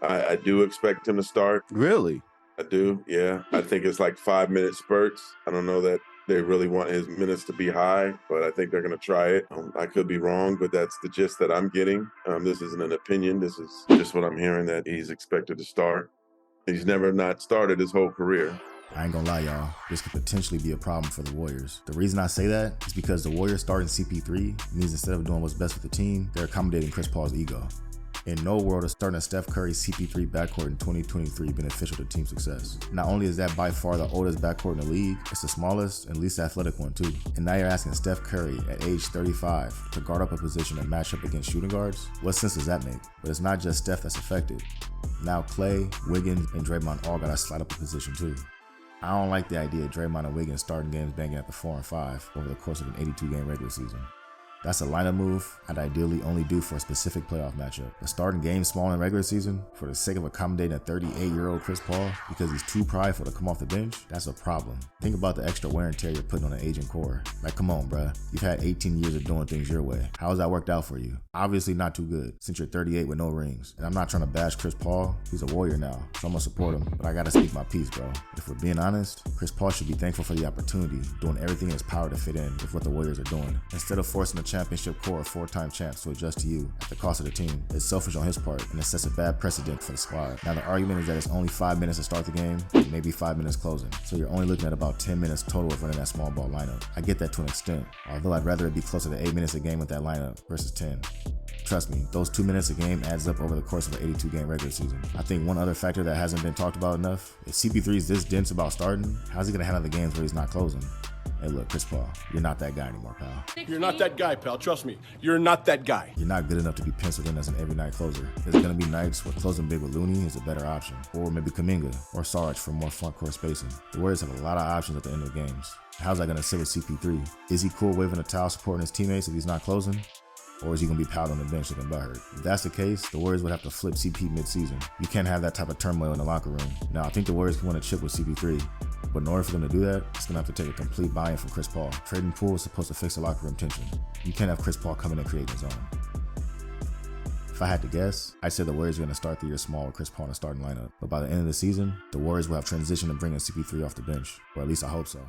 I do expect him to start. Really? I do, yeah. I think it's like 5-minute spurts. I don't know that they really want his minutes to be high, but I think they're going to try it. I could be wrong, but that's the gist that I'm getting. This isn't an opinion. This is just what I'm hearing, that he's expected to start. He's never not started his whole career. I ain't gonna lie, y'all. This could potentially be a problem for the Warriors. The reason I say that is because the Warriors starting CP3 means instead of doing what's best for the team, they're accommodating Chris Paul's ego. In no world is starting a Steph Curry CP3 backcourt in 2023 beneficial to team success. Not only is that by far the oldest backcourt in the league, it's the smallest and least athletic one too. And now you're asking Steph Curry at age 35 to guard up a position and match up against shooting guards? What sense does that make? But it's not just Steph that's affected. Now Klay, Wiggins, and Draymond all gotta slide up a position too. I don't like the idea of Draymond and Wiggins starting games banging at the 4 and 5 over the course of an 82-game regular season. That's a lineup move I'd ideally only do for a specific playoff matchup. But starting games small in regular season for the sake of accommodating a 38-year-old Chris Paul because he's too prideful to come off the bench, that's a problem. Think about the extra wear and tear you're putting on an aging core. Like, come on, bruh. You've had 18 years of doing things your way. How has that worked out for you? Obviously not too good, since you're 38 with no rings. And I'm not trying to bash Chris Paul. He's a Warrior now, so I'm gonna support him. But I gotta speak my piece, bro. If we're being honest, Chris Paul should be thankful for the opportunity, doing everything in his power to fit in with what the Warriors are doing. Instead of forcing the championship core of 4-time champs to adjust to you at the cost of the team, it's selfish on his part and it sets a bad precedent for the squad. Now the argument is that it's only 5 minutes to start the game, and maybe 5 minutes closing. So you're only looking at about 10 minutes total of running that small ball lineup. I get that to an extent, although I'd rather it be closer to 8 minutes a game with that lineup versus 10. Trust me, those 2 minutes a game adds up over the course of an 82-game regular season. I think one other factor that hasn't been talked about enough, if CP3 is this dense about starting, how's he gonna handle the games where he's not closing? Hey look, Chris Paul, you're not that guy anymore, pal. You're not that guy, pal. Trust me. You're not that guy. You're not good enough to be penciled in as an every night closer. There's gonna be nights where closing big with Looney is a better option, or maybe Kuminga or Sarge for more front court spacing. The Warriors have a lot of options at the end of games. How's that gonna sit with CP3? Is he cool waving a towel supporting his teammates if he's not closing? Or is he going to be piled on the bench looking butthurt? If that's the case, the Warriors would have to flip CP mid-season. You can't have that type of turmoil in the locker room. Now, I think the Warriors can win a chip with CP3, but in order for them to do that, it's going to have to take a complete buy-in from Chris Paul. Trading Poole is supposed to fix the locker room tension. You can't have Chris Paul coming and creating his own. If I had to guess, I'd say the Warriors are going to start the year small with Chris Paul in the starting lineup. But by the end of the season, the Warriors will have transitioned to bringing CP3 off the bench, or at least I hope so.